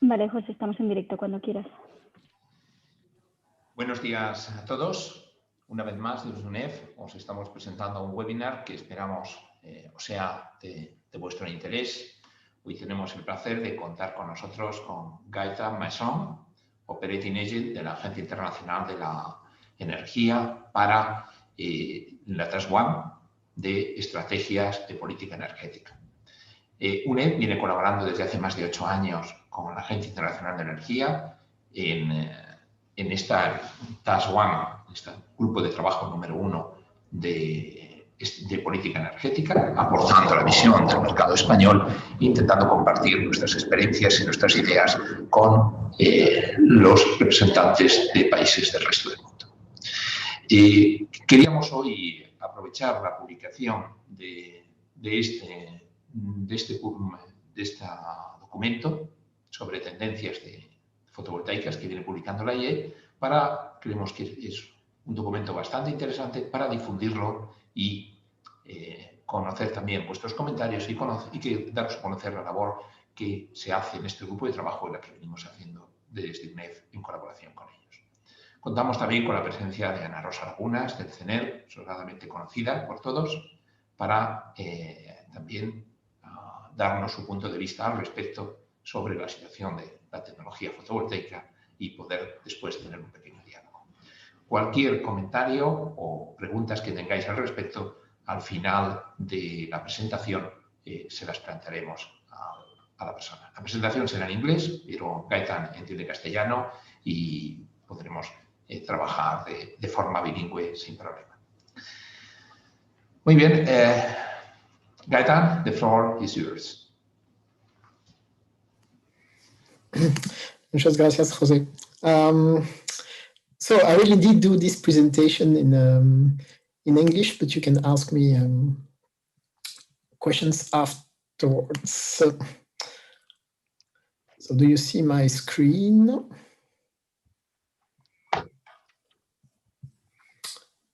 Vale, José, estamos en directo cuando quieras. Buenos días a todos. Una vez más, desde UNEF os estamos presentando un webinar que esperamos os sea de vuestro interés. Hoy tenemos el placer de contar con nosotros con Gaëtan Masson, Operating Agent de la Agencia Internacional de la Energía para la traswam de estrategias de política energética. UNEF viene colaborando desde hace más de 8 años con la Agencia Internacional de Energía en esta traswam, este grupo de trabajo número 1 de política energética, aportando la visión del mercado español e intentando compartir nuestras experiencias y nuestras ideas con los representantes de países del resto del mundo. Queríamos hoy aprovechar la publicación de este documento sobre tendencias fotovoltaicas que viene publicando la IE creemos que es un documento bastante interesante para difundirlo y conocer también vuestros comentarios y que daros a conocer la labor que se hace en este grupo de trabajo en la que venimos haciendo desde UNEF en colaboración con ellos. Contamos también con la presencia de Ana Rosa Lagunas, del CENER, sobradamente conocida por todos, para también darnos su punto de vista al respecto sobre la situación de la tecnología fotovoltaica y poder después tener un pequeño diálogo. Cualquier comentario o preguntas que tengáis al respecto, al final de la presentación se las plantearemos a la persona. La presentación será en inglés, pero Gaëtan entiende castellano y podremos trabajar de forma bilingüe sin problema. Muy bien. Gaëtan, the floor is yours. Muchas gracias, José. So I really did do this presentation in English, but you can ask me questions afterwards. So do you see my screen?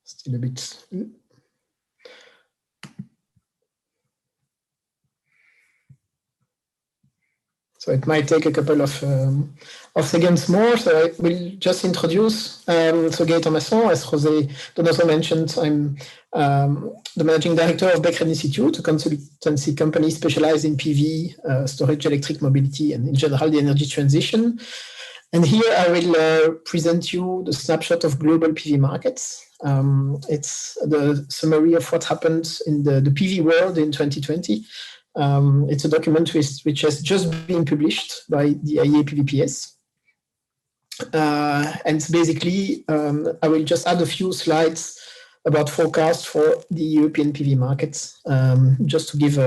Still a bit. So it might take a couple of seconds more. So I will just introduce. So Gaëtan Masson, as José Donoso mentioned, I'm the managing director of Becquerel Institute, a consultancy company specialized in PV, storage, electric mobility, and in general the energy transition. And here I will present you the snapshot of global PV markets. It's the summary of what happened in the PV world in 2020. It's a document which has just been published by the IEA PVPS. And basically, I will just add a few slides about forecasts for the European PV markets, just to give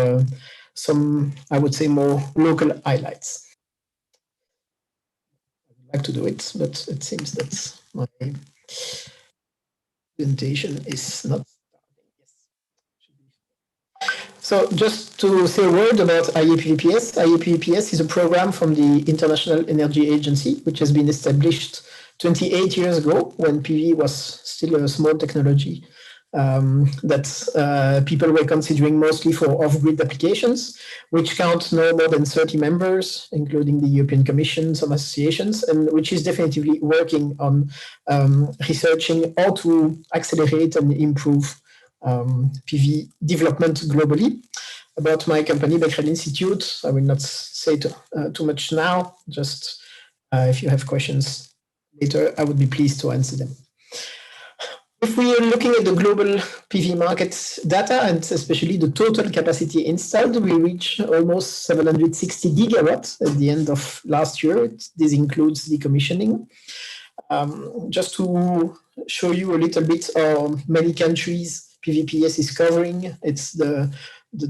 some, I would say, more local highlights. I'd like to do it, but it seems that my presentation is not. So just to say a word about IEA PVPS. IEA PVPS is a program from the International Energy Agency, which has been established 28 years ago when PV was still a small technology that people were considering mostly for off-grid applications, which count no more than 30 members, including the European Commission, some associations, and which is definitively working on researching how to accelerate and improve PV development globally. About my company, Becquerel Institute, I will not say too much now, just if you have questions later, I would be pleased to answer them. If we are looking at the global PV market data, and especially the total capacity installed, we reach almost 760 gigawatts at the end of last year. This includes decommissioning. Just to show you a little bit of many countries PVPS is covering, it's the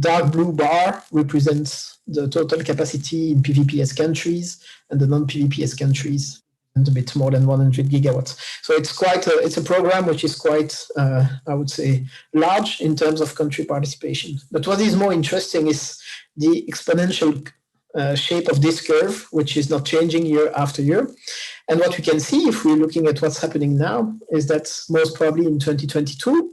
dark blue bar represents the total capacity in PVPS countries, and the non-PVPS countries a bit more than 100 gigawatts. So it's a program which is quite, I would say, large in terms of country participation. But what is more interesting is the exponential shape of this curve, which is not changing year after year. And what we can see if we're looking at what's happening now is that most probably in 2022,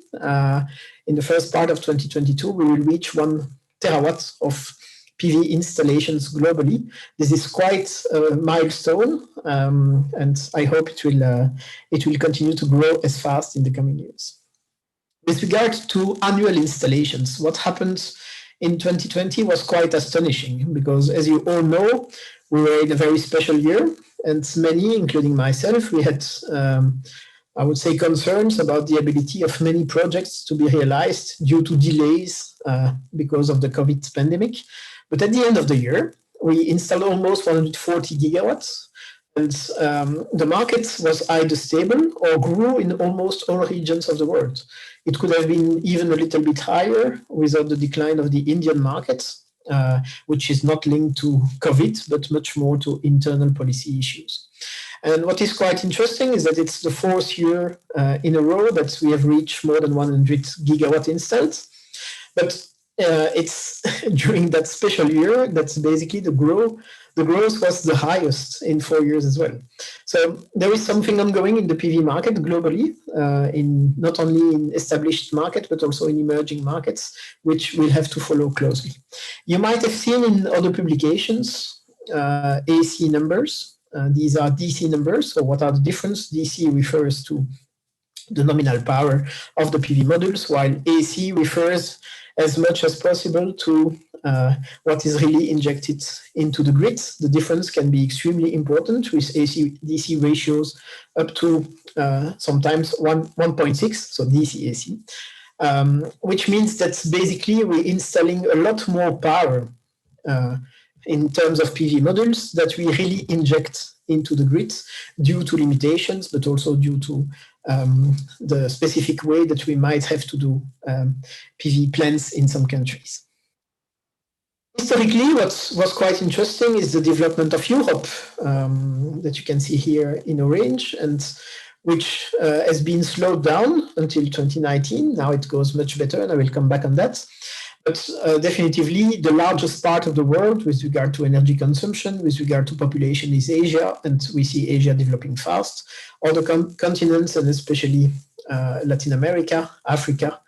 in the first part of 2022, we will reach 1 terawatt of PV installations globally. This is quite a milestone, and I hope it will continue to grow as fast in the coming years. With regard to annual installations, what happened in 2020 was quite astonishing because, as you all know, we were in a very special year, and many, including myself, we had, I would say, concerns about the ability of many projects to be realized due to delays because of the COVID pandemic. But at the end of the year, we installed almost 140 gigawatts, and the market was either stable or grew in almost all regions of the world. It could have been even a little bit higher without the decline of the Indian market, which is not linked to COVID, but much more to internal policy issues. And what is quite interesting is that it's the fourth year in a row that we have reached more than 100 gigawatt installed. But it's during that special year that's basically the growth was the highest in 4 years as well. So there is something ongoing in the PV market globally, in not only in established markets, but also in emerging markets, which we'll have to follow closely. You might have seen in other publications AC numbers. These are DC numbers. So what are the difference? DC refers to the nominal power of the PV modules, while AC refers as much as possible to what is really injected into the grid. The difference can be extremely important with AC-DC ratios up to sometimes 1.6, so DC-AC, which means that basically we're installing a lot more power in terms of PV modules that we really inject into the grid due to limitations, but also due to the specific way that we might have to do PV plants in some countries. Historically, what was quite interesting is the development of Europe that you can see here in orange, and which has been slowed down until 2019. Now it goes much better, and I will come back on that. But definitively, the largest part of the world with regard to energy consumption, with regard to population, is Asia, and we see Asia developing fast. Other continents, and especially Latin America, Africa,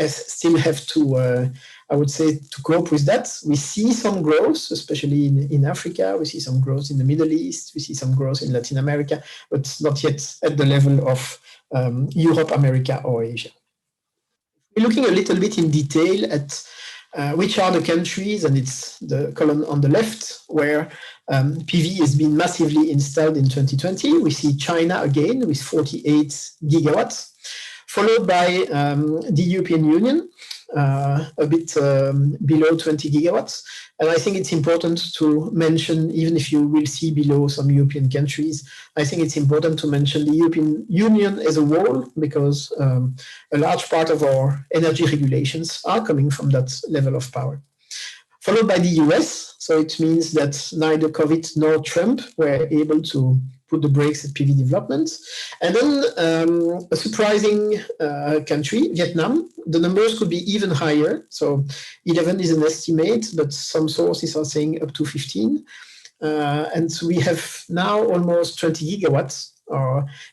still have to, I would say, to cope with that. We see some growth, especially in Africa. We see some growth in the Middle East. We see some growth in Latin America, but not yet at the level of Europe, America, or Asia. We're looking a little bit in detail at which are the countries, and it's the column on the left, where PV has been massively installed in 2020. We see China again with 48 gigawatts, followed by the European Union, a bit below 20 gigawatts. And I think it's important to mention, even if you will see below some European countries, I think it's important to mention the European Union as a whole, because a large part of our energy regulations are coming from that level of power. Followed by the US, so it means that neither COVID nor Trump were able to put the brakes at PV development. And then a surprising country, Vietnam. The numbers could be even higher. So 11 is an estimate, but some sources are saying up to 15. And we have now almost 20 gigawatts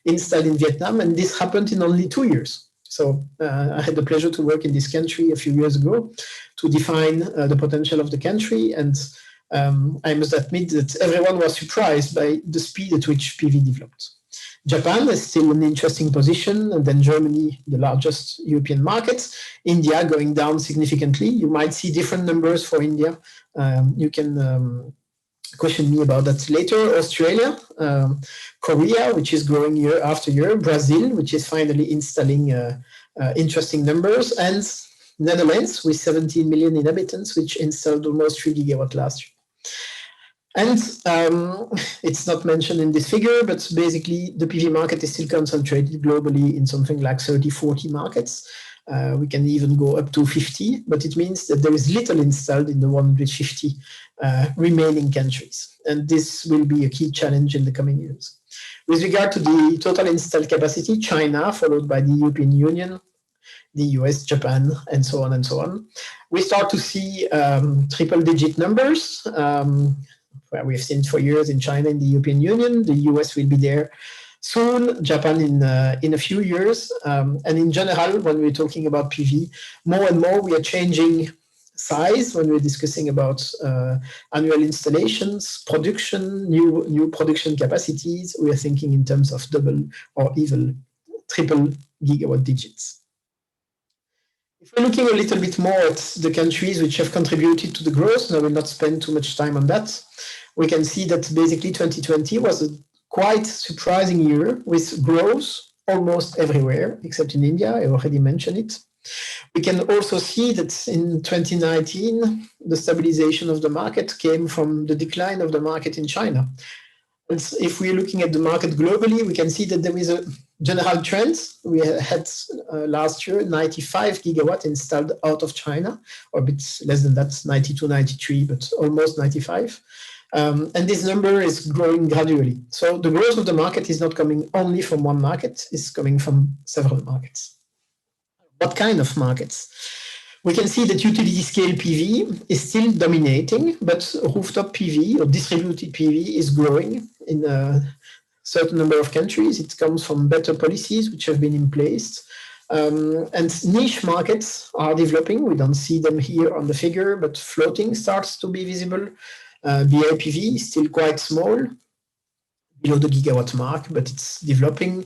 installed in Vietnam, and this happened in only 2 years. So I had the pleasure to work in this country a few years ago to define the potential of the country, and I must admit that everyone was surprised by the speed at which PV developed. Japan is still an interesting position, and then Germany, the largest European market. India going down significantly. You might see different numbers for India. You can question me about that later. Australia, Korea, which is growing year after year, Brazil, which is finally installing interesting numbers, and Netherlands with 17 million inhabitants, which installed almost 3 gigawatt last year. And it's not mentioned in this figure, but basically the PV market is still concentrated globally in something like 30, 40 markets. We can even go up to 50, but it means that there is little installed in the 150 remaining countries. And this will be a key challenge in the coming years. With regard to the total installed capacity, China, followed by the European Union, the US, Japan, and so on and so on. We start to see triple-digit numbers. Where we have seen for years in China, in the European Union. The US will be there soon, Japan in a few years. And in general, when we're talking about PV, more and more we are changing size when we're discussing about annual installations, production, new production capacities. We are thinking in terms of double or even triple gigawatt digits. If we're looking a little bit more at the countries which have contributed to the growth, and I will not spend too much time on that, we can see that basically 2020 was a quite surprising year with growth almost everywhere, except in India. I already mentioned it. We can also see that in 2019, the stabilization of the market came from the decline of the market in China. And if we're looking at the market globally, we can see that there is a general trend. We had last year 95 gigawatt installed out of China, or a bit less than that, 92, 93, but almost 95. And this number is growing gradually. So the growth of the market is not coming only from one market, it's coming from several markets. What kind of markets? We can see that utility scale PV is still dominating, but rooftop PV or distributed PV is growing in a certain number of countries. It comes from better policies which have been in place. And niche markets are developing. We don't see them here on the figure, but floating starts to be visible. BIPV is still quite small, below the gigawatt mark, but it's developing.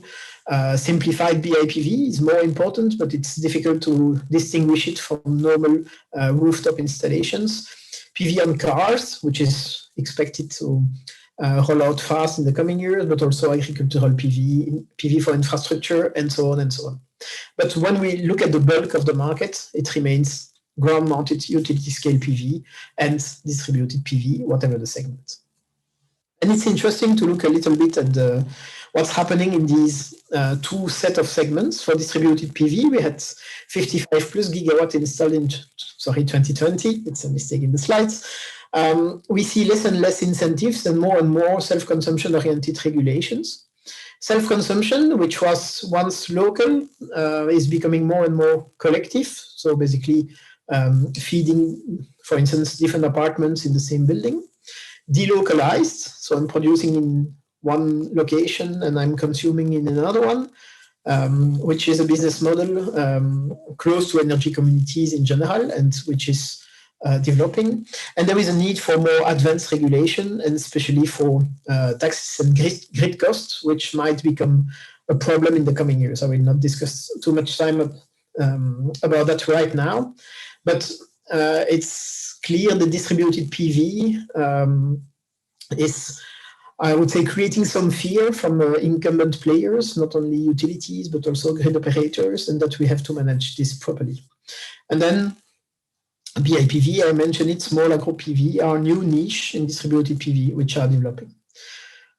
Simplified BIPV is more important, but it's difficult to distinguish it from normal rooftop installations. PV on cars, which is expected to roll out fast in the coming years, but also agricultural PV, PV for infrastructure, and so on and so on. But when we look at the bulk of the market, it remains ground-mounted utility scale PV and distributed PV, whatever the segment. And it's interesting to look a little bit at what's happening in these two set of segments. For distributed PV, we had 55 plus gigawatt installed in 2020. It's a mistake in the slides. We see less and less incentives and more self-consumption oriented regulations. Self-consumption, which was once local, is becoming more and more collective. So basically feeding, for instance, different apartments in the same building. Delocalized, so I'm producing in one location and I'm consuming in another one, which is a business model close to energy communities in general and which is developing. And there is a need for more advanced regulation, and especially for taxes and grid costs, which might become a problem in the coming years. I will not discuss too much time about that right now, but it's clear the distributed PV is, I would say, creating some fear from incumbent players, not only utilities, but also grid operators, and that we have to manage this properly. And then BIPV, I mentioned it, small agro PV are new niche in distributed PV, which are developing.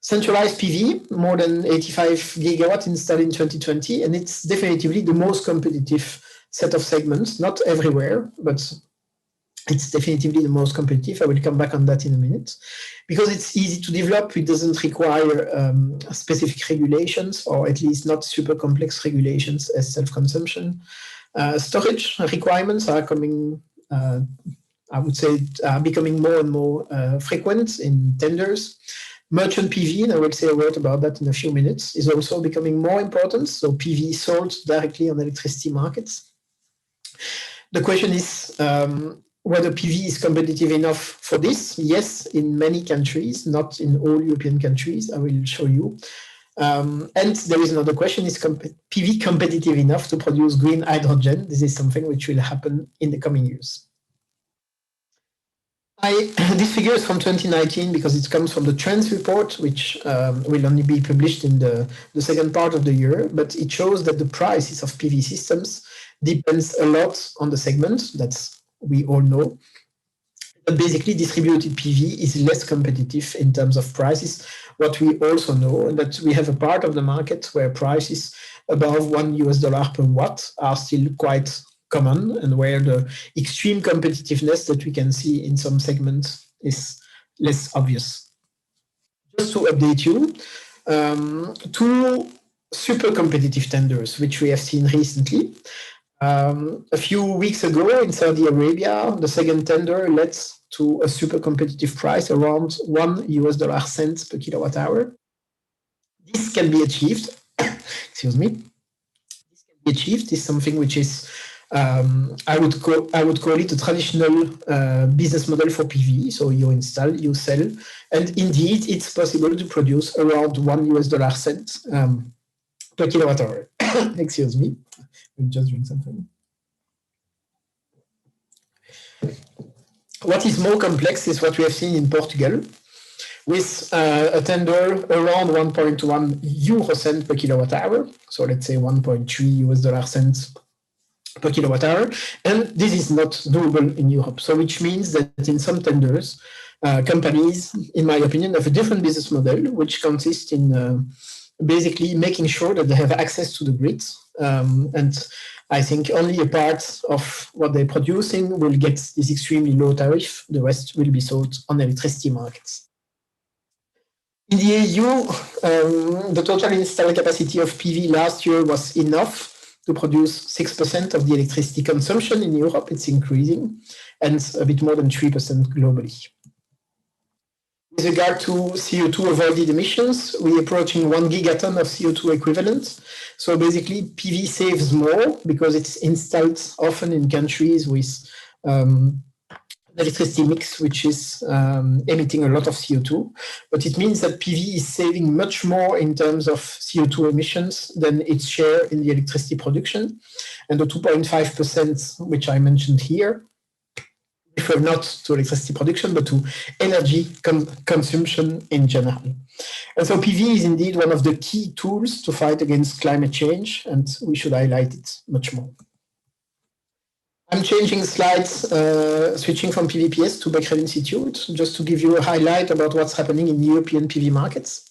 Centralized PV, more than 85 gigawatt installed in 2020, and it's definitively the most competitive set of segments, not everywhere, but it's definitively the most competitive. I will come back on that in a minute. Because it's easy to develop, it doesn't require specific regulations, or at least not super complex regulations as self-consumption. Storage requirements are coming, I would say, are becoming more and more frequent in tenders. Merchant PV, and I will say a word about that in a few minutes, is also becoming more important. So PV sold directly on electricity markets. The question is whether PV is competitive enough for this. Yes, in many countries, not in all European countries. I will show you. And there is another question, is PV competitive enough to produce green hydrogen? This is something which will happen in the coming years. This figure is from 2019 because it comes from the Trends report, which will only be published in the second part of the year, but it shows that the prices of PV systems depends a lot on the segment, that's we all know. But basically, distributed PV is less competitive in terms of prices. What we also know, and that we have a part of the market where prices above $1 per watt are still quite common, and where the extreme competitiveness that we can see in some segments is less obvious. Just to update you, two super competitive tenders, which we have seen recently. A few weeks ago in Saudi Arabia, the second tender led to a super competitive price around $1 per kilowatt hour. This can be achieved. Excuse me. This can be achieved is something which is I would call it a traditional business model for PV. So you install, you sell, and indeed it's possible to produce around $1 per kilowatt hour. Excuse me, I'll just drink something. What is more complex is what we have seen in Portugal, with a tender around 1.1 euro cent per kilowatt hour. So let's say 1.3 US cents per kilowatt hour. And this is not doable in Europe. So which means that in some tenders, companies, in my opinion, have a different business model, which consists in basically making sure that they have access to the grid. And I think only a part of what they're producing will get this extremely low tariff. The rest will be sold on electricity markets. In the EU, the total installed capacity of PV last year was enough to produce 6% of the electricity consumption in Europe. It's increasing, and a bit more than 3% globally. With regard to CO2 avoided emissions, we're approaching 1 gigaton of CO2 equivalent. So basically, PV saves more because it's installed often in countries with electricity mix, which is emitting a lot of CO2. But it means that PV is saving much more in terms of CO2 emissions than its share in the electricity production. And the 2.5%, which I mentioned here, refer not to electricity production, but to energy consumption in general. And so PV is indeed one of the key tools to fight against climate change, and we should highlight it much more. I'm changing slides, switching from PVPS to Becquerel Institute, just to give you a highlight about what's happening in European PV markets.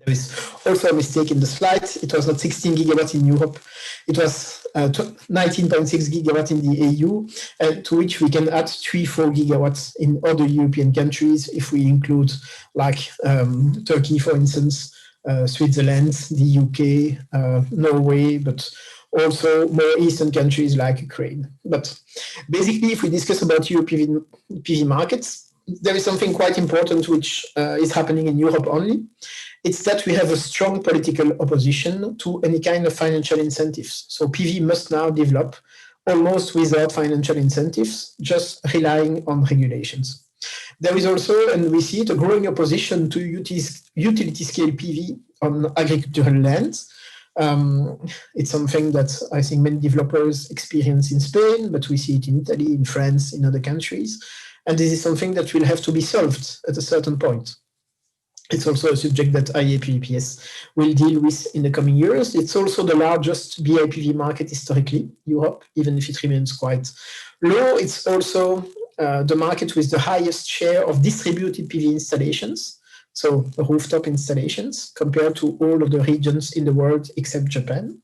There is also a mistake in the slide. It was not 16 gigawatts in Europe. It was 19.6 gigawatts in the EU, to which we can add 3-4 gigawatts in other European countries, if we include like Turkey, for instance, Switzerland, the UK, Norway, but also more eastern countries like Ukraine. But basically, if we discuss about European PV markets, there is something quite important which is happening in Europe only. It's that we have a strong political opposition to any kind of financial incentives. So PV must now develop almost without financial incentives, just relying on regulations. There is also, and we see it, a growing opposition to utility scale PV on agricultural lands. It's something that I think many developers experience in Spain, but we see it in Italy, in France, in other countries. And this is something that will have to be solved at a certain point. It's also a subject that IAPVPS will deal with in the coming years. It's also the largest BIPV market historically, Europe, even if it remains quite low. It's also the market with the highest share of distributed PV installations, so rooftop installations, compared to all of the regions in the world except Japan.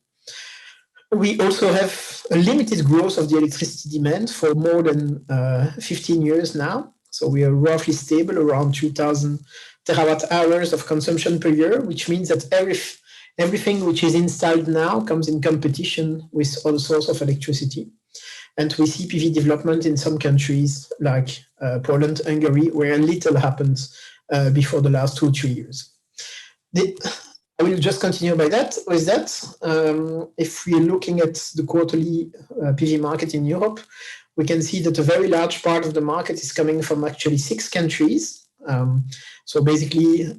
We also have a limited growth of the electricity demand for more than 15 years now. So we are roughly stable around 3,000 terawatt hours of consumption per year, which means that everything which is installed now comes in competition with other sources of electricity. And we see PV development in some countries like Poland, Hungary, where little happens before the last 2-3 years. I will just continue with that. If we're looking at the quarterly PV market in Europe, we can see that a very large part of the market is coming from actually 6 countries. So basically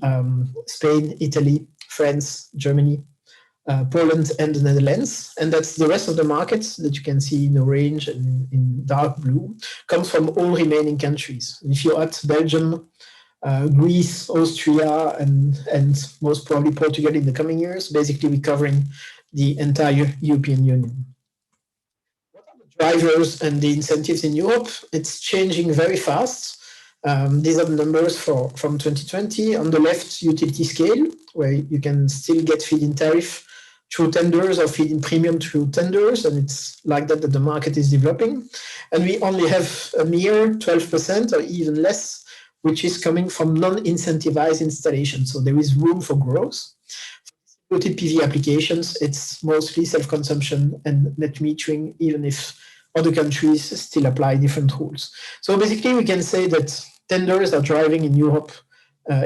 Spain, Italy, France, Germany, Poland, and the Netherlands. And that's the rest of the market that you can see in orange and in dark blue, comes from all remaining countries. If you add Belgium, Greece, Austria, and most probably Portugal in the coming years, basically we're covering the entire European Union. What are the drivers and the incentives in Europe? It's changing very fast. These are the numbers from 2020. On the left, utility scale, where you can still get feed-in tariff through tenders or feed-in premium through tenders, and it's like that the market is developing. And we only have a mere 12% or even less, which is coming from non-incentivized installations. So there is room for growth. For distributed PV applications, it's mostly self-consumption and net metering, even if other countries still apply different rules. So basically, we can say that tenders are driving in Europe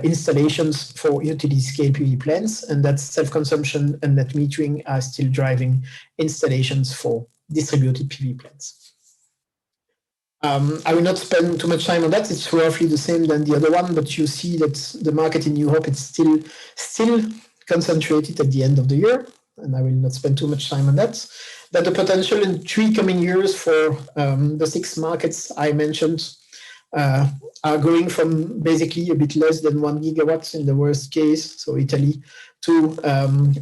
installations for utility scale PV plants, and that self-consumption and net metering are still driving installations for distributed PV plants. I will not spend too much time on that. It's roughly the same than the other one, but you see that the market in Europe is still concentrated at the end of the year, and I will not spend too much time on that. That the potential in 3 coming years for the 6 markets I mentioned are going from basically a bit less than 1 gigawatt in the worst case, so Italy, to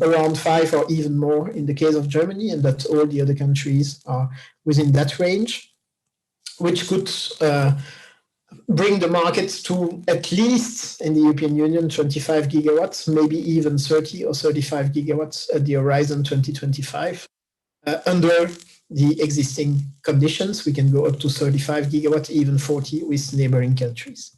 around 5 or even more in the case of Germany, and that all the other countries are within that range, which could bring the market to at least in the European Union 25 gigawatts, maybe even 30 or 35 gigawatts at the horizon 2025. Under the existing conditions, we can go up to 35 gigawatts, even 40 with neighboring countries.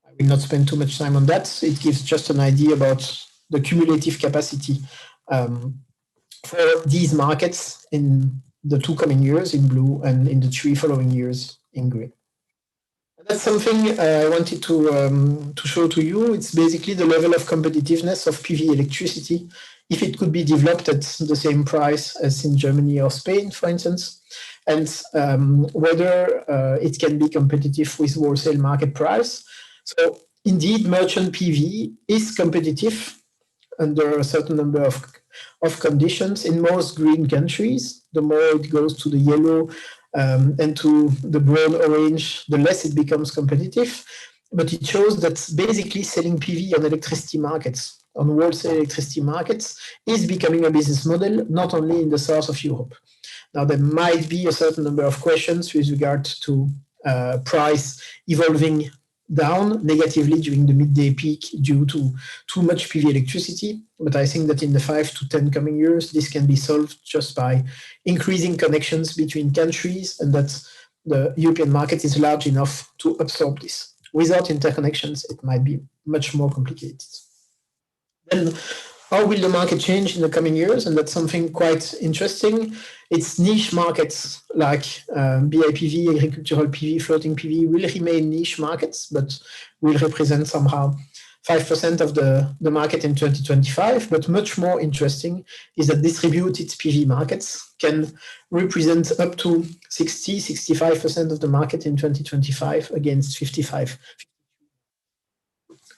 I will not spend too much time on that. It gives just an idea about the cumulative capacity for these markets in the 2 coming years in blue and in the 3 following years in green. And that's something I wanted to show to you. It's basically the level of competitiveness of PV electricity if it could be developed at the same price as in Germany or Spain, for instance, and whether it can be competitive with wholesale market price. So indeed, merchant PV is competitive under a certain number of conditions in most green countries. The more it goes to the yellow and to the brown orange, the less it becomes competitive. But it shows that basically selling PV on electricity markets, on wholesale electricity markets, is becoming a business model, not only in the south of Europe. Now, there might be a certain number of questions with regard to price evolving down negatively during the midday peak due to too much PV electricity. But I think that in the 5 to 10 coming years, this can be solved just by increasing connections between countries, and that the European market is large enough to absorb this. Without interconnections, it might be much more complicated. Then, how will the market change in the coming years? And that's something quite interesting. It's niche markets like BIPV, agricultural PV, floating PV will remain niche markets, but will represent somehow 5% of the market in 2025. But much more interesting is that distributed PV markets can represent up to 60-65% of the market in 2025 against 55.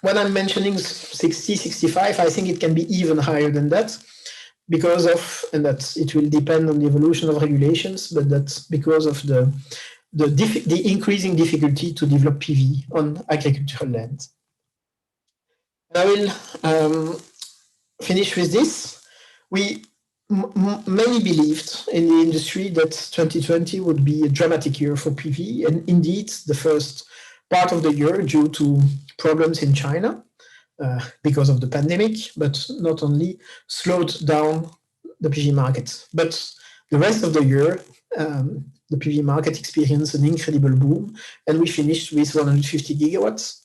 When I'm mentioning 60-65, I think it can be even higher than that, because of, and that it will depend on the evolution of regulations, but that's because of the increasing difficulty to develop PV on agricultural land. I will finish with this. Many believed in the industry that 2020 would be a dramatic year for PV, and indeed the first part of the year, due to problems in China because of the pandemic, but not only, slowed down the PV market. But the rest of the year, the PV market experienced an incredible boom, and we finished with 150 gigawatts.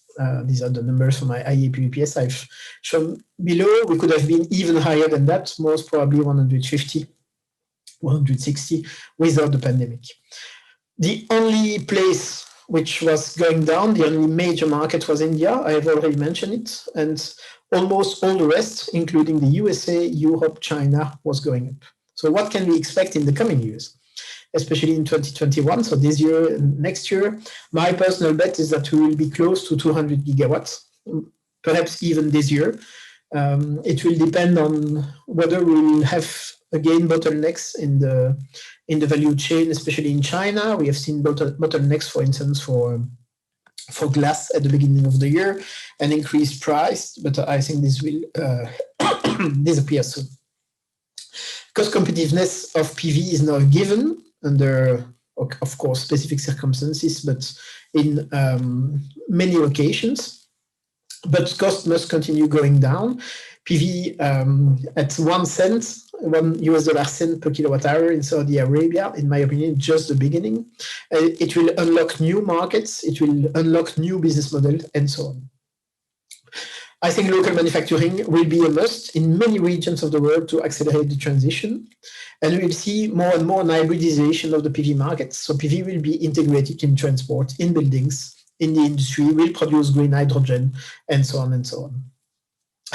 These are the numbers from my IEPVPS I've shown below. We could have been even higher than that, most probably 150, 160 without the pandemic. The only place which was going down, the only major market, was India. I have already mentioned it. And almost all the rest, including the USA, Europe, China, was going up. So what can we expect in the coming years, especially in 2021? So this year and next year, my personal bet is that we will be close to 200 gigawatts, perhaps even this year. It will depend on whether we will have, again, bottlenecks in the value chain, especially in China. We have seen bottlenecks, for instance, for glass at the beginning of the year, and increased price, but I think this will disappear soon. Cost competitiveness of PV is now given under, of course, specific circumstances, but in many locations. But cost must continue going down. PV at 1 cent, $1 per kilowatt hour in Saudi Arabia, in my opinion, just the beginning. It will unlock new markets, it will unlock new business models, and so on. I think local manufacturing will be a must in many regions of the world to accelerate the transition. And we will see more and more hybridization of the PV markets. So PV will be integrated in transport, in buildings, in the industry, will produce green hydrogen, and so on and so on.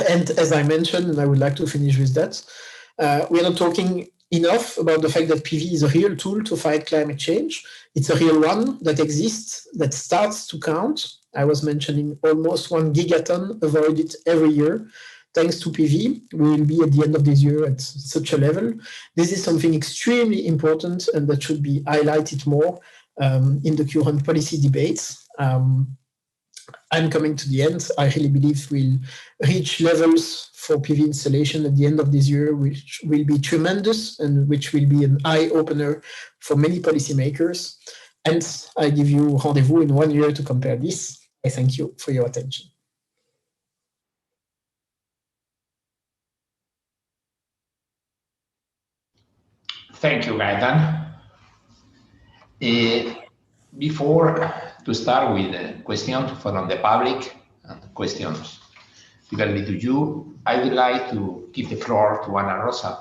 And as I mentioned, and I would like to finish with that, we are not talking enough about the fact that PV is a real tool to fight climate change. It's a real one that exists, that starts to count. I was mentioning almost 1 gigaton avoided every year. Thanks to PV, we will be at the end of this year at such a level. This is something extremely important and that should be highlighted more in the current policy debates. I'm coming to the end. I really believe we'll reach levels for PV installation at the end of this year, which will be tremendous and which will be an eye-opener for many policymakers. And I give you rendezvous in 1 year to compare this. I thank you for your attention. Thank you, Gaëtan. Before to start with the questions from the public and questions directly to you, I would like to give the floor to Ana Rosa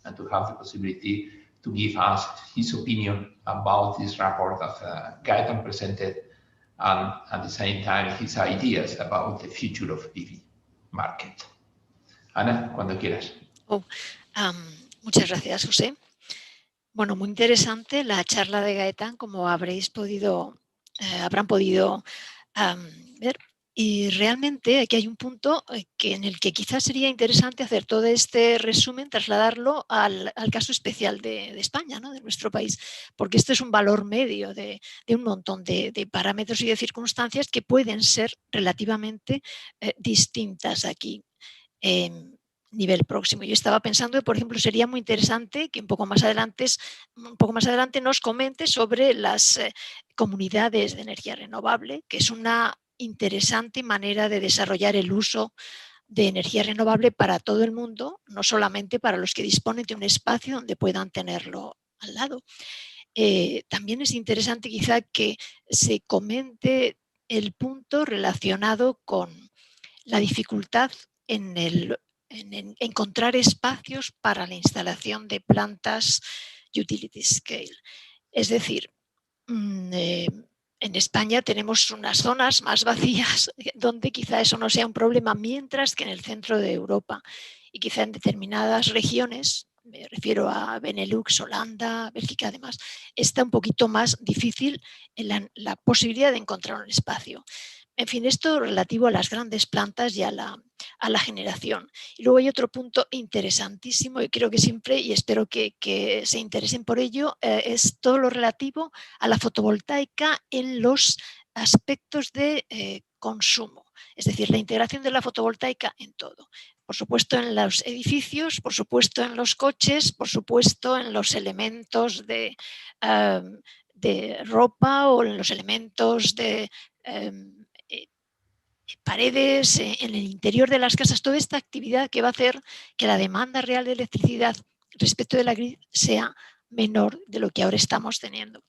and to have the possibility to give us his opinion about this report that Gaëtan presented and at the same time his ideas about the future of PV market. Ana, cuando quieras. Muchas gracias, José. Bueno, muy interesante la charla de Gaëtan, como habrán podido ver. Y realmente aquí hay un punto en el que quizás sería interesante hacer todo este resumen, trasladarlo al caso especial de España, ¿no? De nuestro país, porque esto es un valor medio de un montón de parámetros y de circunstancias que pueden ser relativamente distintas aquí. Nivel próximo. Yo estaba pensando que, por ejemplo, sería muy interesante que un poco más adelante nos comente sobre las comunidades de energía renovable, que es una interesante manera de desarrollar el uso de energía renovable para todo el mundo, no solamente para los que disponen de un espacio donde puedan tenerlo al lado. También es interesante quizá que se comente el punto relacionado con la dificultad en encontrar espacios para la instalación de plantas utility scale. Es decir, en España tenemos unas zonas más vacías donde quizá eso no sea un problema, mientras que en el centro de Europa y quizá en determinadas regiones, me refiero a Benelux, Holanda, Bélgica además, está un poquito más difícil la posibilidad de encontrar un espacio. En fin, esto relativo a las grandes plantas y a la generación. Y luego hay otro punto interesantísimo y creo que siempre, y espero que se interesen por ello, es todo lo relativo a la fotovoltaica en los aspectos de consumo. Es decir, la integración de la fotovoltaica en todo. Por supuesto en los edificios, por supuesto en los coches, por supuesto en los elementos de ropa o en los elementos de paredes, en el interior de las casas, toda esta actividad que va a hacer que la demanda real de electricidad respecto de la grid sea menor de lo que ahora estamos teniendo.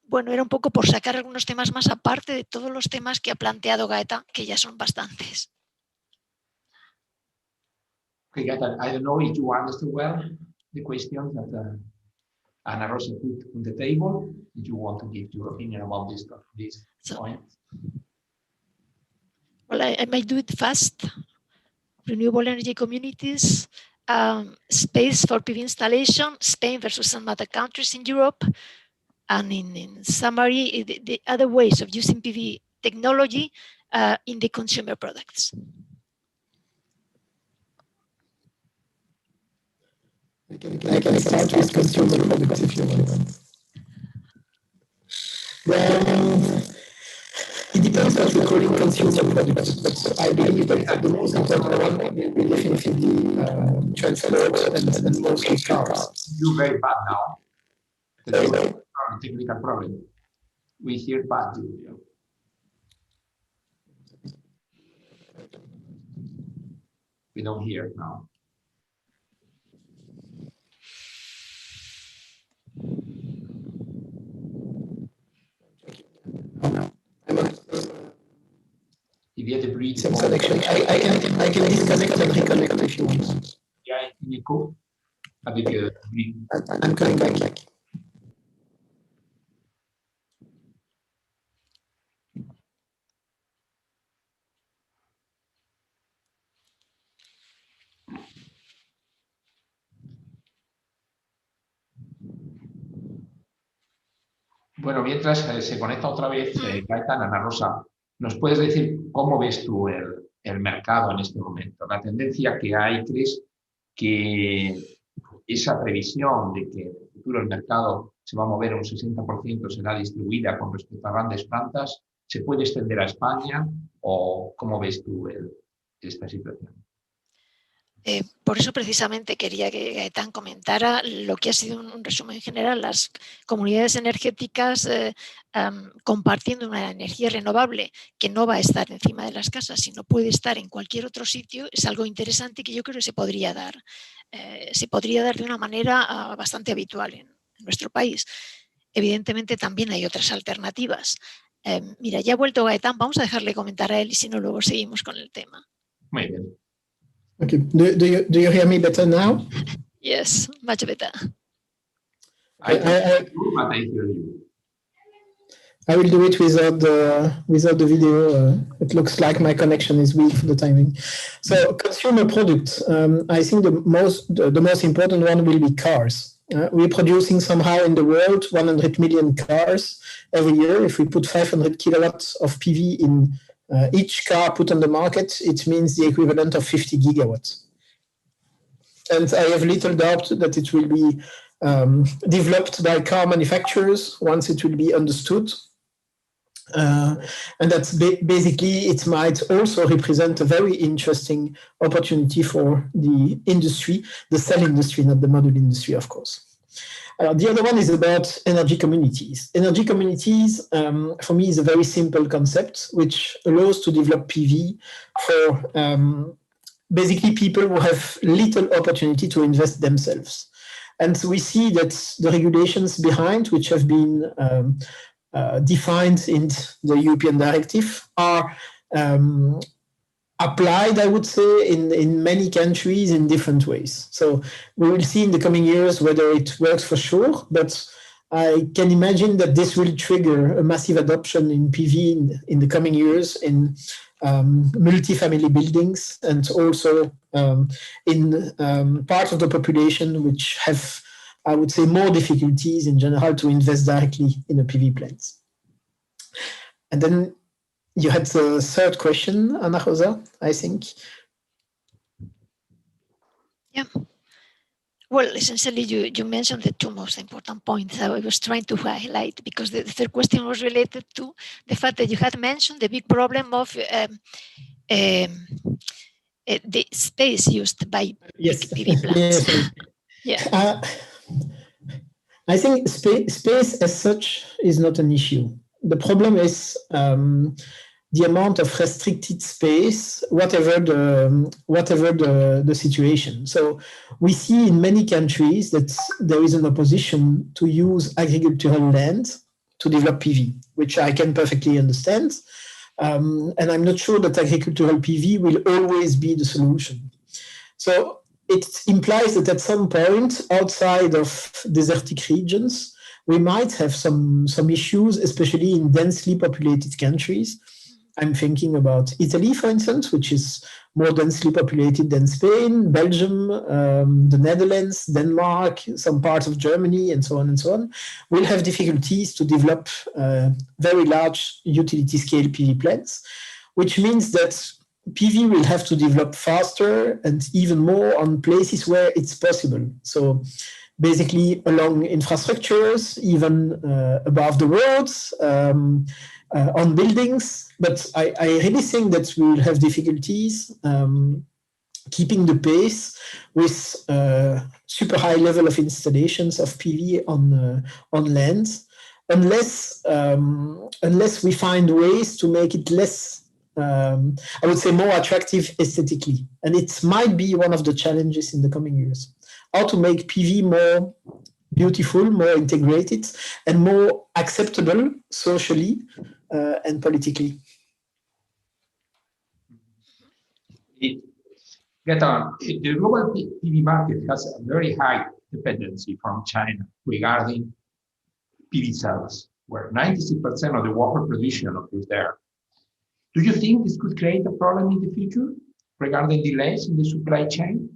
Bueno, era un poco por sacar algunos temas más aparte de todos los temas que ha planteado Gaëtan, que ya son bastantes. Okay, Gaëtan, I don't know if you understood well the questions that Ana Rosa put on the table. If you want to give your opinion about this point. Well, I might do it fast. Renewable energy communities, space for PV installation, Spain versus some other countries in Europe, and in summary, the other ways of using PV technology in the consumer products. I can start with consumer products if you want. It depends what we're calling consumer products, but I believe that the most important one will definitely be transport and mostly cars. You're very bad now. There's a technical problem. We hear bad too. We don't hear it now. If you have to breathe, connection. I can disconnect and reconnect if you want. Yeah, Nico. I'm coming back. Bueno, mientras se conecta otra vez Gaëtan, Ana Rosa, ¿nos puedes decir cómo ves tú el mercado en este momento? La tendencia que hay, ¿crees que esa previsión de que en el futuro el mercado se va a mover un 60%, será distribuida con respecto a grandes plantas, se puede extender a España o cómo ves tú esta situación? Por eso precisamente quería que Gaëtan comentara lo que ha sido un resumen general, las comunidades energéticas compartiendo una energía renovable que no va a estar encima de las casas, sino puede estar en cualquier otro sitio, es algo interesante que yo creo que se podría dar de una manera bastante habitual en nuestro país. Evidentemente también hay otras alternativas. Mira, ya ha vuelto Gaëtan, vamos a dejarle comentar a él y si no luego seguimos con el tema. Muy bien. Okay. Do you hear me better now? Yes, much better. I hear you. I will do it without the video. It looks like my connection is weak for the timing. So consumer products. I think the most important one will be cars. We're producing somehow in the world 100 million cars every year. If we put 500 kilowatts of PV in each car put on the market, it means the equivalent of 50 gigawatts. And I have little doubt that it will be developed by car manufacturers once it will be understood. And that's basically, it might also represent a very interesting opportunity for the industry, the cell industry, not the module industry, of course. The other one is about energy communities. Energy communities, for me, is a very simple concept, which allows to develop PV for basically people who have little opportunity to invest themselves. And we see that the regulations behind, which have been defined in the European directive, are applied, I would say, in many countries in different ways. So we will see in the coming years whether it works for sure, but I can imagine that this will trigger a massive adoption in PV in the coming years in multi-family buildings and also in part of the population which have, I would say, more difficulties in general to invest directly in a PV plant. And then you had the third question, Ana Rosa, I think. Yeah. Well, essentially, you mentioned the two most important points I was trying to highlight, because the third question was related to the fact that you had mentioned the big problem of the space used by PV plants. Yes. Yeah. I think space as such is not an issue. The problem is the amount of restricted space, whatever the situation. So we see in many countries that there is an opposition to use agricultural land to develop PV, which I can perfectly understand. And I'm not sure that agricultural PV will always be the solution. So it implies that at some point outside of desertic regions, we might have some issues, especially in densely populated countries. I'm thinking about Italy, for instance, which is more densely populated than Spain, Belgium, the Netherlands, Denmark, some parts of Germany, and so on and so on, will have difficulties to develop very large utility-scale PV plants, which means that PV will have to develop faster and even more on places where it's possible. So basically along infrastructures, even above the roads, on buildings, but I really think that we will have difficulties keeping the pace with super high level of installations of PV on land, unless we find ways to make it less, I would say, more attractive aesthetically. And it might be one of the challenges in the coming years, how to make PV more beautiful, more integrated, and more acceptable socially and politically. Gaëtan, the global PV market has a very high dependency from China regarding PV cells, where 96% of the water production occurs there. Do you think this could create a problem in the future regarding delays in the supply chain?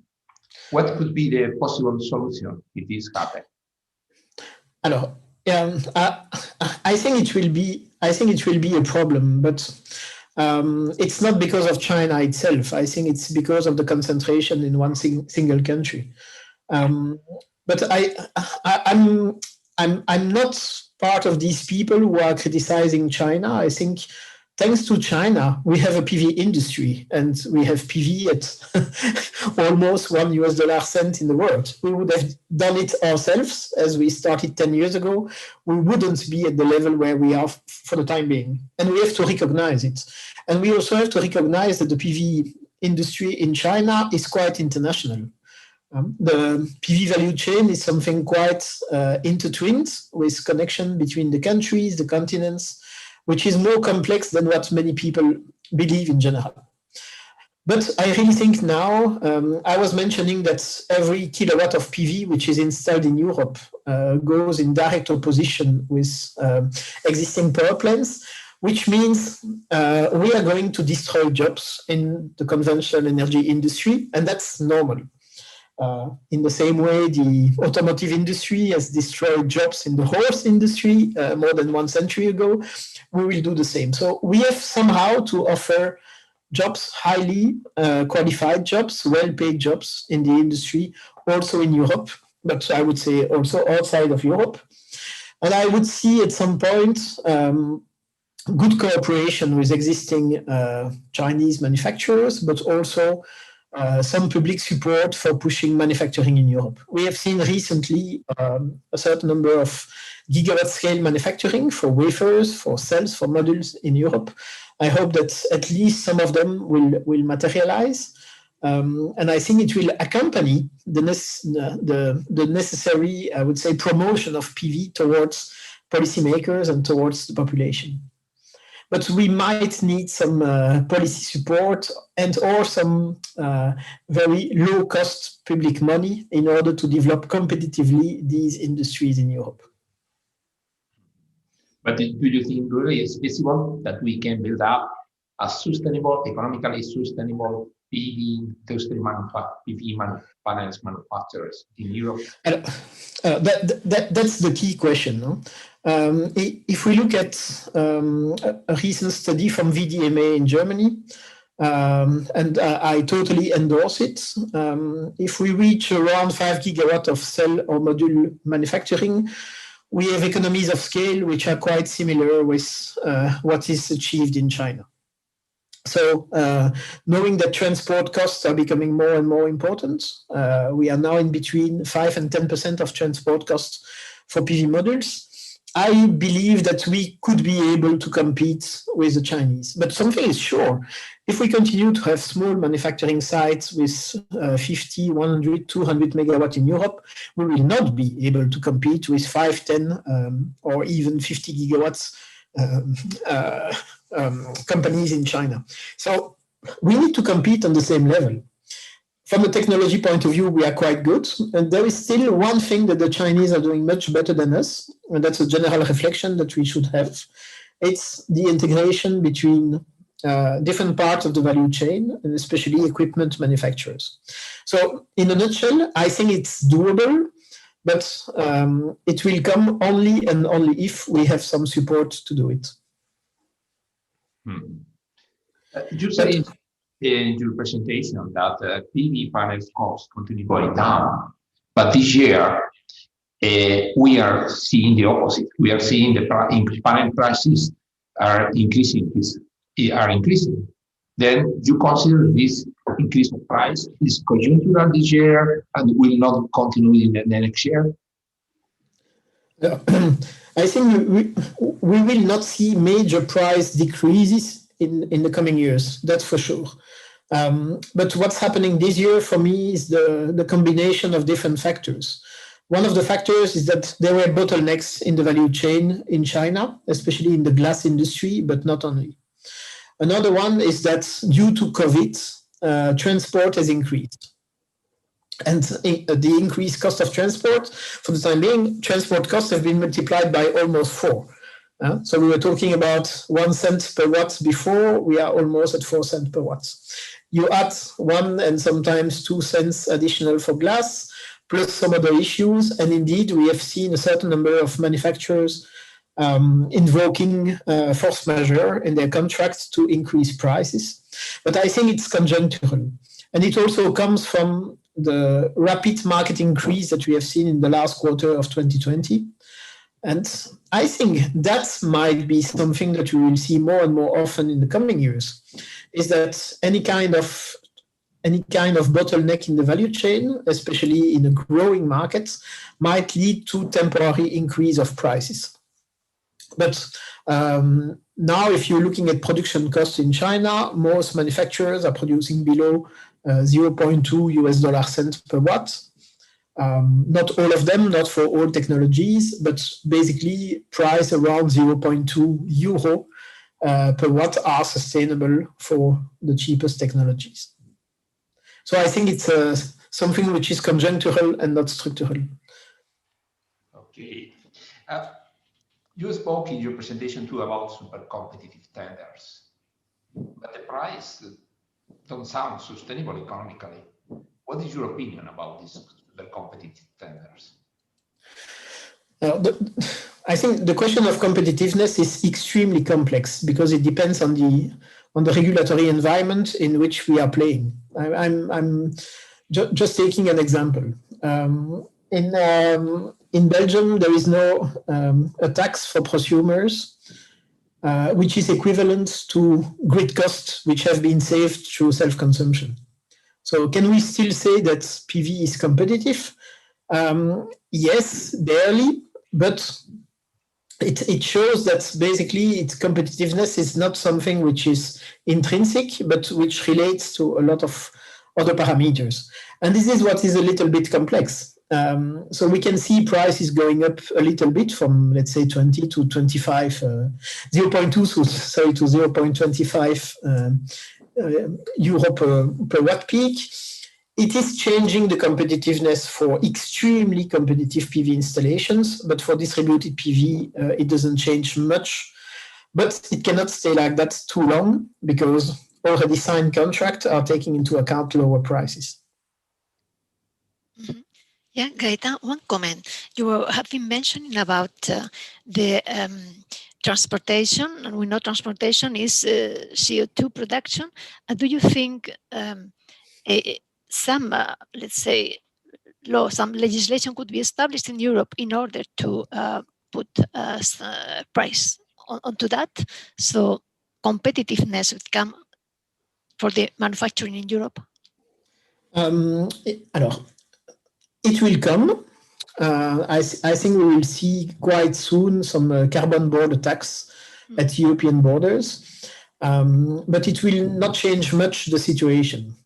What could be the possible solution if this happens? Alors, I think it will be a problem, but it's not because of China itself. I think it's because of the concentration in one single country. But I'm not part of these people who are criticizing China. I think thanks to China, we have a PV industry, and we have PV at almost $1 in the world. We would have done it ourselves as we started 10 years ago. We wouldn't be at the level where we are for the time being. And we have to recognize it. And we also have to recognize that the PV industry in China is quite international. The PV value chain is something quite intertwined, with connection between the countries, the continents, which is more complex than what many people believe in general. But I really think now, I was mentioning that every kilowatt of PV which is installed in Europe goes in direct opposition with existing power plants, which means we are going to destroy jobs in the conventional energy industry, and that's normal. In the same way, the automotive industry has destroyed jobs in the horse industry more than 1 century ago, we will do the same. So we have somehow to offer jobs, highly qualified jobs, well-paid jobs in the industry, also in Europe, but I would say also outside of Europe. And I would see at some point good cooperation with existing Chinese manufacturers, but also some public support for pushing manufacturing in Europe. We have seen recently a certain number of gigawatt scale manufacturing for wafers, for cells, for modules in Europe. I hope that at least some of them will materialize. And I think it will accompany the necessary, I would say, promotion of PV towards policymakers and towards the population. But we might need some policy support and or some very low-cost public money in order to develop competitively these industries in Europe. But do you think really it's feasible that we can build up a sustainable, economically sustainable PV panels manufacturers in Europe? That's the key question, no? If we look at a recent study from VDMA in Germany, and I totally endorse it, if we reach around 5 gigawatts of cell or module manufacturing, we have economies of scale which are quite similar with what is achieved in China. So knowing that transport costs are becoming more and more important, we are now in between 5 and 10% of transport costs for PV modules. I believe that we could be able to compete with the Chinese. But something is sure, if we continue to have small manufacturing sites with 50, 100, 200 megawatts in Europe, we will not be able to compete with 5, 10, or even 50 gigawatts companies in China. So we need to compete on the same level. From a technology point of view, we are quite good. And there is still one thing that the Chinese are doing much better than us, and that's a general reflection that we should have. It's the integration between different parts of the value chain, and especially equipment manufacturers. So in a nutshell, I think it's doable, but it will come only and only if we have some support to do it. You say in your presentation that PV panels costs continue going down, but this year we are seeing the opposite. We are seeing the panel prices are increasing. Then you consider this increase of price is conjunctural this year and will not continue in the next year? I think we will not see major price decreases in the coming years, that's for sure. But what's happening this year for me is the combination of different factors. One of the factors is that there were bottlenecks in the value chain in China, especially in the glass industry, but not only. Another one is that due to COVID, transport has increased. And the increased cost of transport, for the time being, transport costs have been multiplied by almost 4. So we were talking about 1 cent per watt before, we are almost at 4 cents per watt. You add 1 and sometimes 2 cents additional for glass, plus some other issues. And indeed, we have seen a certain number of manufacturers invoking force majeure in their contracts to increase prices. But I think it's conjunctural. And it also comes from the rapid market increase that we have seen in the last quarter of 2020. And I think that might be something that we will see more and more often in the coming years, is that any kind of bottleneck in the value chain, especially in a growing market, might lead to temporary increase of prices. But now, if you're looking at production costs in China, most manufacturers are producing below 0.2 US dollar cents per watt. Not all of them, not for all technologies, but basically price around 0.2 euro per watt are sustainable for the cheapest technologies. So I think it's something which is conjunctural and not structural. Okay. You spoke in your presentation too about super competitive tenders, but the price don't sound sustainable economically. What is your opinion about these super competitive tenders? I think the question of competitiveness is extremely complex because it depends on the regulatory environment in which we are playing. I'm just taking an example. In Belgium, there is no a tax for prosumers, which is equivalent to grid costs which have been saved through self-consumption. So can we still say that PV is competitive? Yes, barely, but it shows that basically its competitiveness is not something which is intrinsic, but which relates to a lot of other parameters. And this is what is a little bit complex. So we can see prices going up a little bit from, let's say, 20 to 25, 0.2, sorry, to 0.25 euro per watt peak. It is changing the competitiveness for extremely competitive PV installations, but for distributed PV, it doesn't change much. But it cannot stay like that too long because already signed contracts are taking into account lower prices. Mm-hmm. Yeah, Gaëtan, one comment. You have been mentioning about the transportation, and we know transportation is CO2 production. Do you think some, let's say, law, some legislation could be established in Europe in order to put a price onto that? So competitiveness would come for the manufacturing in Europe? It will come. I think we will see quite soon some carbon border tax at European borders, but it will not change much the situation.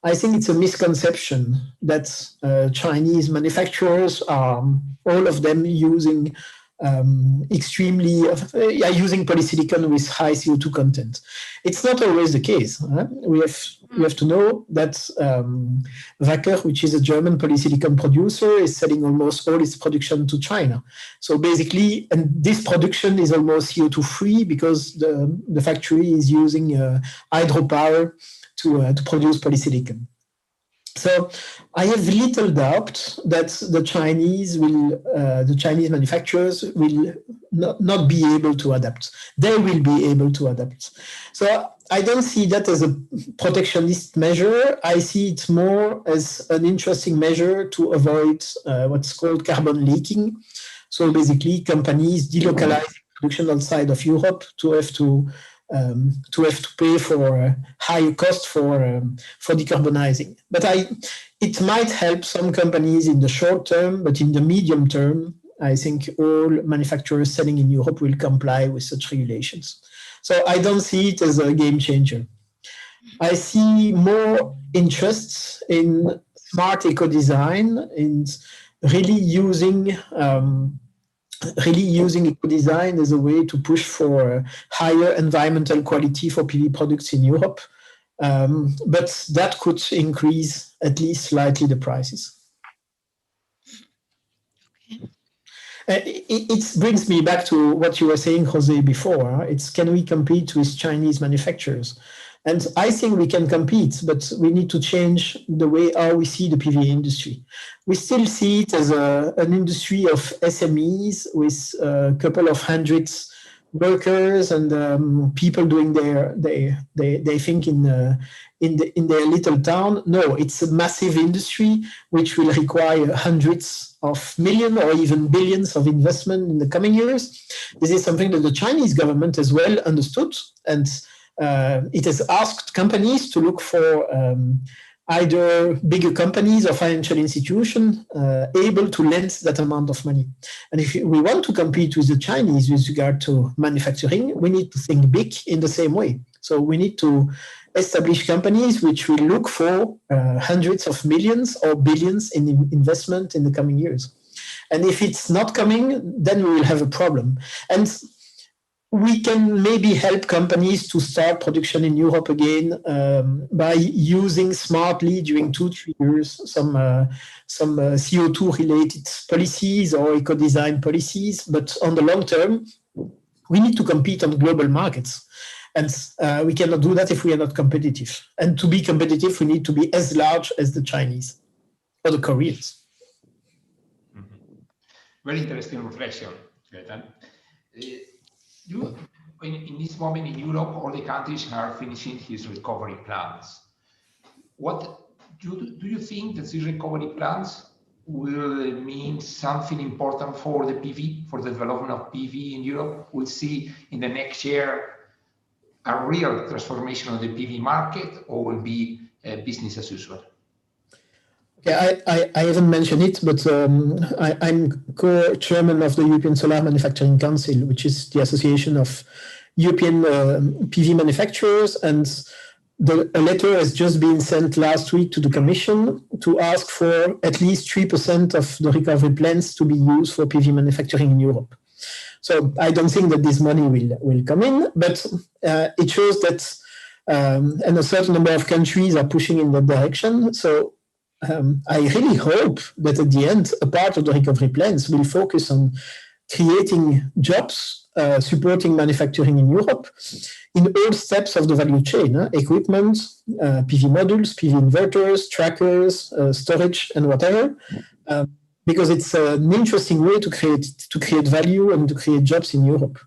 I think it's a misconception that Chinese manufacturers are all of them using using polysilicon with high CO2 content. It's not always the case. We have to know that Wacker, which is a German polysilicon producer, is selling almost all its production to China. So basically, and this production is almost CO2 free because the factory is using hydropower to produce polysilicon. So I have little doubt that the Chinese manufacturers will not be able to adapt. They will be able to adapt. So I don't see that as a protectionist measure. I see it more as an interesting measure to avoid what's called carbon leaking. So basically, companies delocalizing production outside of Europe to have to pay for higher cost for decarbonizing. But it might help some companies in the short term, but in the medium term, I think all manufacturers selling in Europe will comply with such regulations. So I don't see it as a game changer. I see more interest in smart eco-design, in really using eco-design as a way to push for higher environmental quality for PV products in Europe. But that could increase at least slightly the prices. Okay. It brings me back to what you were saying, Jose, before. It's can we compete with Chinese manufacturers? And I think we can compete, but we need to change the way how we see the PV industry. We still see it as an industry of SMEs with a couple of hundreds workers and people doing their think in their little town. No, it's a massive industry which will require hundreds of millions or even billions of investment in the coming years. This is something that the Chinese government as well understood, and it has asked companies to look for either bigger companies or financial institutions able to lend that amount of money. And if we want to compete with the Chinese with regard to manufacturing, we need to think big in the same way. So we need to establish companies which will look for hundreds of millions or billions in investment in the coming years. And if it's not coming, then we will have a problem. And we can maybe help companies to start production in Europe again by using smartly during 2-3 years some CO2 related policies or eco-design policies. But on the long term, we need to compete on global markets. And we cannot do that if we are not competitive. And to be competitive, we need to be as large as the Chinese or the Koreans. Mm-hmm. Very interesting reflection, Gaëtan. In this moment in Europe, all the countries are finishing his recovery plans. What do you think that these recovery plans will mean something important for the PV, for the development of PV in Europe? We'll see in the next year a real transformation of the PV market, or will be business as usual? Yeah, I haven't mentioned it, but I'm co-chairman of the European Solar Manufacturing Council, which is the association of European PV manufacturers. And a letter has just been sent last week to the Commission to ask for at least 3% of the recovery plans to be used for PV manufacturing in Europe. So I don't think that this money will come in, but it shows that and a certain number of countries are pushing in that direction. So I really hope that at the end, a part of the recovery plans will focus on creating jobs, supporting manufacturing in Europe in all steps of the value chain, equipment, PV modules, PV inverters, trackers, storage, and whatever, because it's an interesting way to create value and to create jobs in Europe.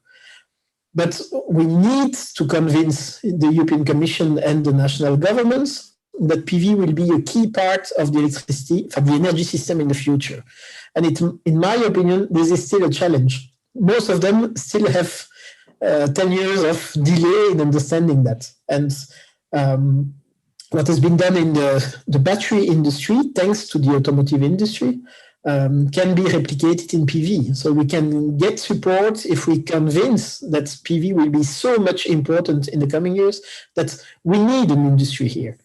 But we need to convince the European Commission and the national governments that PV will be a key part of the electricity, for the energy system in the future. And in my opinion, this is still a challenge. Most of them still have 10 years of delay in understanding that. And what has been done in the battery industry, thanks to the automotive industry, can be replicated in PV. So we can get support if we convince that PV will be so much important in the coming years that we need an industry here.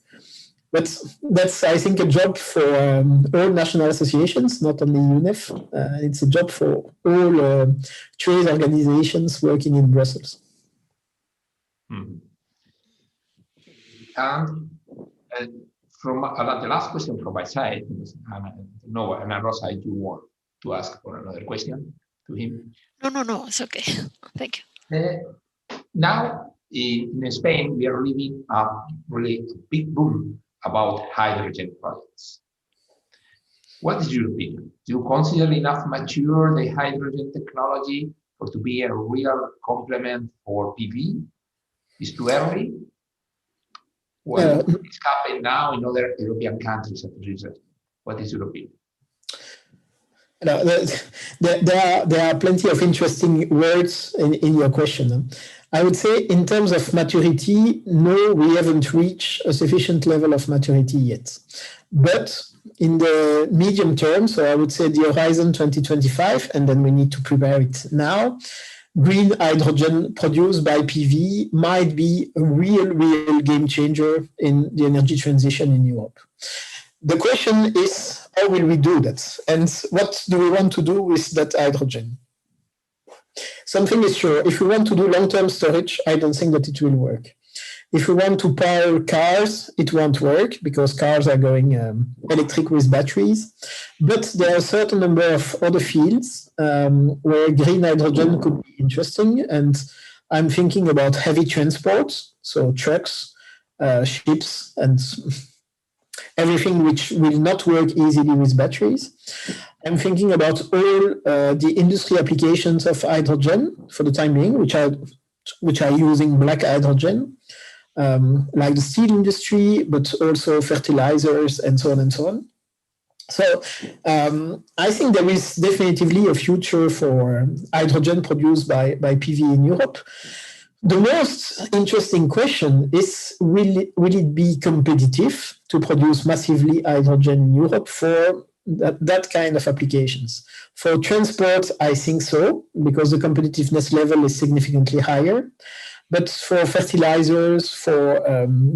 But that's, I think, a job for all national associations, not only UNEF. It's a job for all trade organizations working in Brussels. Mm-hmm. And from the last question from my side, no, Ana Rosa, you want to ask for another question to him? No, it's okay. Thank you. Now, in Spain, we are living a really big boom about hydrogen projects. What is your opinion? Do you consider enough mature the hydrogen technology for to be a real complement for PV? It's too early? Well, it's happening now in other European countries at least. What is your opinion? There are plenty of interesting words in your question. I would say in terms of maturity, no, we haven't reached a sufficient level of maturity yet. But in the medium term, so I would say the horizon 2025, and then we need to prepare it now, green hydrogen produced by PV might be a real game changer in the energy transition in Europe. The question is, how will we do that? And what do we want to do with that hydrogen? Something is sure, if we want to do long-term storage, I don't think that it will work. If we want to power cars, it won't work because cars are going electric with batteries. But there are a certain number of other fields where green hydrogen could be interesting. And I'm thinking about heavy transport, so trucks, ships, and everything which will not work easily with batteries. I'm thinking about all the industry applications of hydrogen for the time being, which are using black hydrogen, like the steel industry, but also fertilizers and so on and so on. So I think there is definitively a future for hydrogen produced by PV in Europe. The most interesting question is, will it be competitive to produce massively hydrogen in Europe for that kind of applications? For transport, I think so, because the competitiveness level is significantly higher. But for fertilizers, for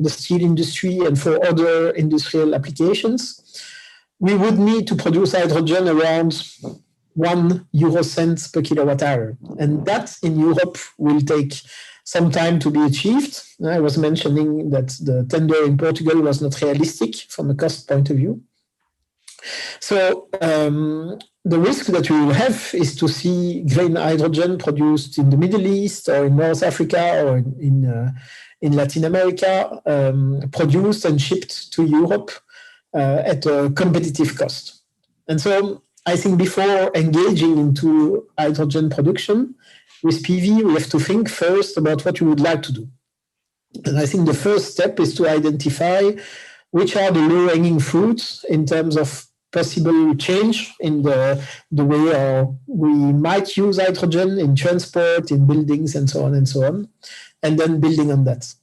the steel industry, and for other industrial applications, we would need to produce hydrogen around 1 euro cents per kilowatt hour. And that in Europe will take some time to be achieved. I was mentioning that the tender in Portugal was not realistic from a cost point of view. So the risk that we will have is to see green hydrogen produced in the Middle East or in North Africa or in Latin America, produced and shipped to Europe at a competitive cost. And so I think before engaging into hydrogen production with PV, we have to think first about what we would like to do. And I think the first step is to identify which are the low-hanging fruits in terms of possible change in the way we might use hydrogen in transport, in buildings, and so on, and then building on that.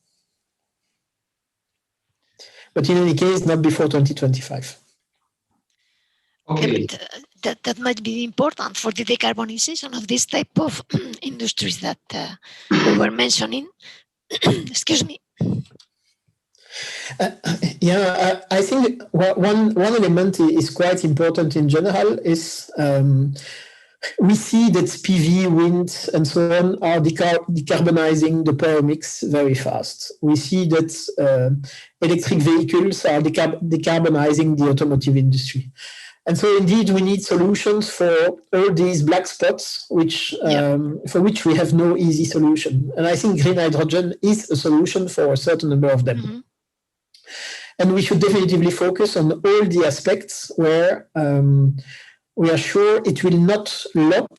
But in any case, not before 2025. Okay. That might be important for the decarbonization of this type of industries that we were mentioning. Excuse me. I think one element is quite important in general is we see that PV, wind, and so on are decarbonizing the power mix very fast. We see that electric vehicles are decarbonizing the automotive industry. And so indeed, we need solutions for all these black spots, for which we have no easy solution. And I think green hydrogen is a solution for a certain number of them. Mm-hmm. And we should definitively focus on all the aspects where we are sure it will not lock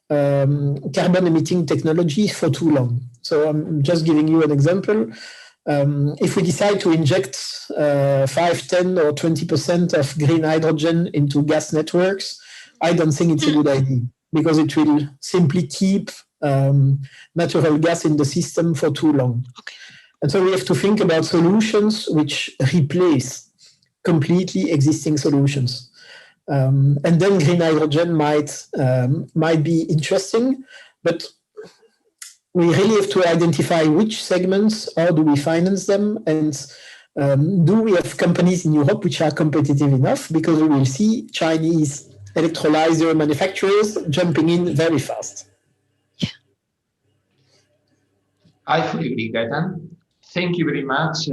carbon-emitting technologies for too long. So I'm just giving you an example. If we decide to inject 5, 10, or 20% of green hydrogen into gas networks, I don't think it's a good idea, because it will simply keep natural gas in the system for too long. Okay. And so we have to think about solutions which replace completely existing solutions. And then green hydrogen might be interesting, but we really have to identify which segments, how do we finance them, and do we have companies in Europe which are competitive enough, because we will see Chinese electrolyzer manufacturers jumping in very fast. Yeah. I fully agree, Gaëtan. Thank you very much.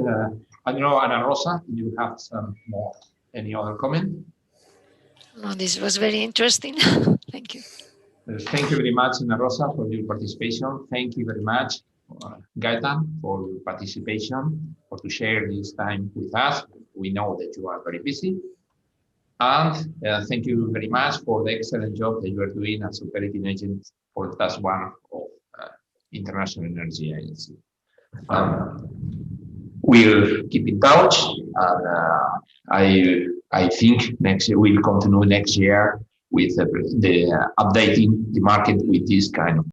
I don't know, Ana Rosa, do you have any other comment? No, this was very interesting. Thank you. Thank you very much, Ana Rosa, for your participation. Thank you very much, Gaëtan, for your participation, for to share this time with us. We know that you are very busy. And thank you very much for the excellent job that you are doing as operating agent for Task 1 of International Energy Agency. We'll keep in touch, and I think next year we'll continue next year with the updating the market with this kind of